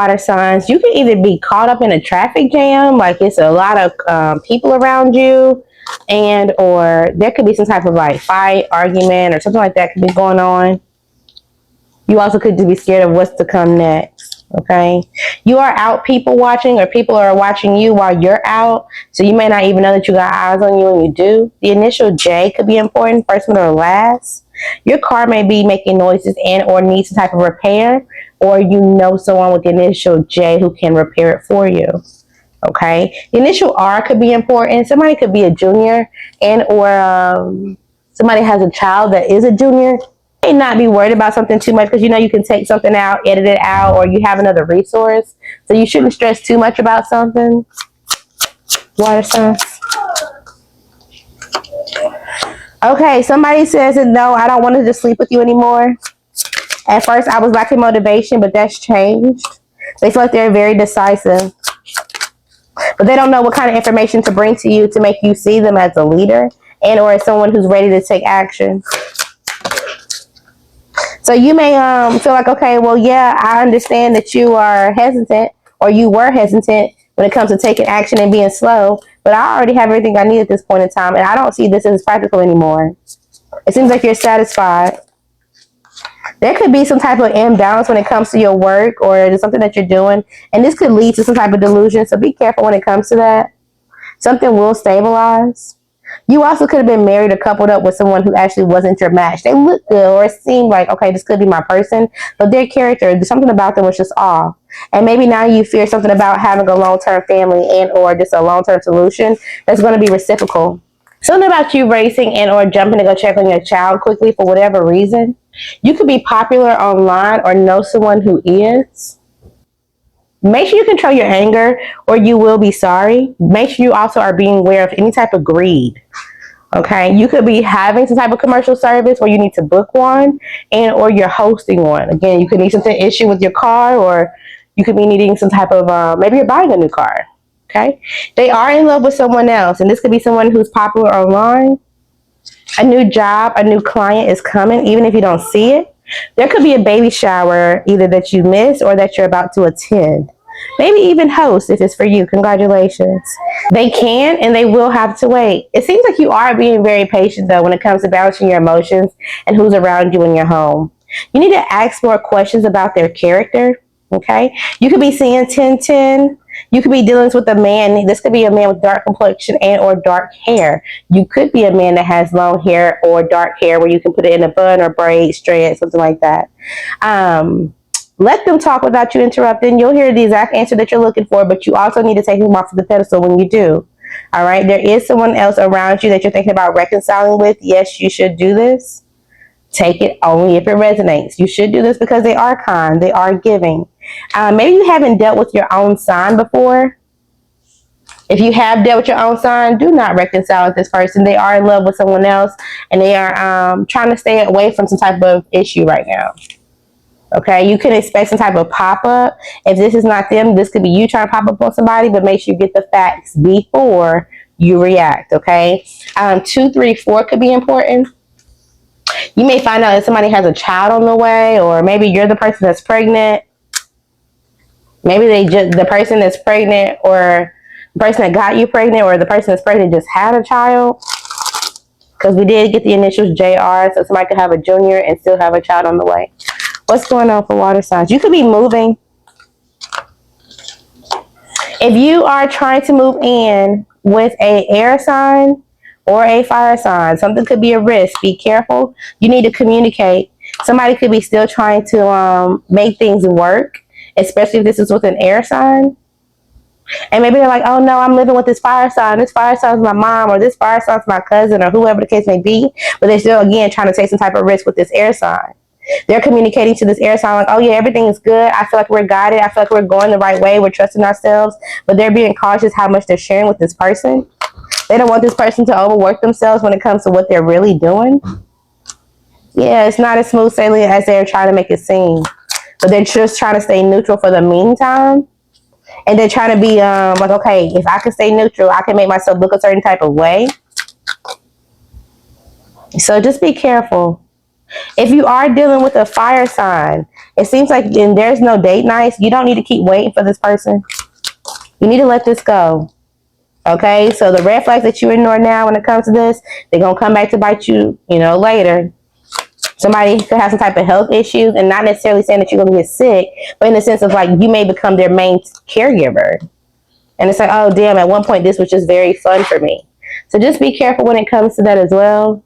Water signs, you can either be caught up in a traffic jam, like it's a lot of people around you, and or there could be some type of like fight, argument, or something like that could be going on. You also could just be scared of what's to come next. Okay, you are out people watching, or people are watching you while you're out, so you may not even know that you got eyes on you when you do. The initial J could be important, first one or last. Your car may be making noises and or needs some type of repair, or you know someone with the initial J who can repair it for you. Okay, the initial R could be important. Somebody could be a junior, and or somebody has a child that is a junior. May not be worried about something too much, because you know you can take something out, edit it out, or you have another resource. So you shouldn't stress too much about something. Water signs. Okay, somebody says that no, I don't want to just sleep with you anymore. At first, I was lacking motivation, but that's changed. They feel like they're very decisive, but they don't know what kind of information to bring to you to make you see them as a leader and or as someone who's ready to take action. So you may feel like, okay, well, yeah, I understand that you are hesitant, or you were hesitant when it comes to taking action and being slow, but I already have everything I need at this point in time, and I don't see this as practical anymore. It seems like you're satisfied. There could be some type of imbalance when it comes to your work or something that you're doing, and this could lead to some type of delusion, so be careful when it comes to that. Something will stabilize. You also could have been married or coupled up with someone who actually wasn't your match. They look good, or it seemed like, okay, this could be my person, but their character, something about them was just off. And maybe now you fear something about having a long-term family and or just a long-term solution that's going to be reciprocal. Something about you racing and or jumping to go check on your child quickly for whatever reason. You could be popular online or know someone who is. Make sure you control your anger, or you will be sorry. Make sure you also are being aware of any type of greed. Okay, you could be having some type of commercial service where you need to book one, and or you're hosting one. Again, you could need some issue with your car, or you could be needing some type of maybe you're buying a new car. Okay, they are in love with someone else, and this could be someone who's popular online. A new job, a new client is coming, even if you don't see it. There could be a baby shower either that you missed or that you're about to attend. Maybe even host if it's for you. Congratulations. They can and they will have to wait. It seems like you are being very patient, though, when it comes to balancing your emotions and who's around you in your home. You need to ask more questions about their character. Okay? You could be seeing 10-10. You could be dealing with a man. This could be a man with dark complexion and or dark hair. You could be a man that has long hair or dark hair where you can put it in a bun or braid, strand, something like that. Let them talk without you interrupting. You'll hear the exact answer that you're looking for, but you also need to take them off of the pedestal when you do. All right? There is someone else around you that you're thinking about reconciling with. Yes, you should do this. Take it only if it resonates. You should do this because they are kind. They are giving. Maybe you haven't dealt with your own sign before. If you have dealt with your own sign, do not reconcile with this person. They are in love with someone else, and they are trying to stay away from some type of issue right now. Okay, you can expect some type of pop-up. If this is not them, this could be you trying to pop up on somebody, but make sure you get the facts before you react, okay? 2, 3, 4 could be important. You may find out that somebody has a child on the way, or maybe you're the person that's pregnant. Maybe the person that's pregnant, or the person that got you pregnant, or the person that's pregnant just had a child. Because we did get the initials JR, so somebody could have a junior and still have a child on the way. What's going on for water signs? You could be moving. If you are trying to move in with an air sign or a fire sign, something could be a risk. Be careful. You need to communicate. Somebody could be still trying to make things work, especially if this is with an air sign. And maybe they're like, oh no, I'm living with this fire sign. This fire sign is my mom, or this fire sign is my cousin, or whoever the case may be. But they're still, again, trying to take some type of risk with this air sign. They're communicating to this air sign like, oh yeah, everything is good. I feel like we're guided. I feel like we're going the right way. We're trusting ourselves. But they're being cautious how much they're sharing with this person. They don't want this person to overwork themselves when it comes to what they're really doing. Yeah, it's not as smooth sailing as they're trying to make it seem. But they're just trying to stay neutral for the meantime. And they're trying to be like, okay, if I can stay neutral, I can make myself look a certain type of way. So just be careful. If you are dealing with a fire sign, it seems like then there's no date nights. You don't need to keep waiting for this person. You need to let this go. Okay, so the red flags that you ignore now when it comes to this, they're going to come back to bite you, later. Somebody could have some type of health issues, and not necessarily saying that you're going to get sick, but in the sense of like you may become their main caregiver. And it's like, oh, damn, at one point this was just very fun for me. So just be careful when it comes to that as well.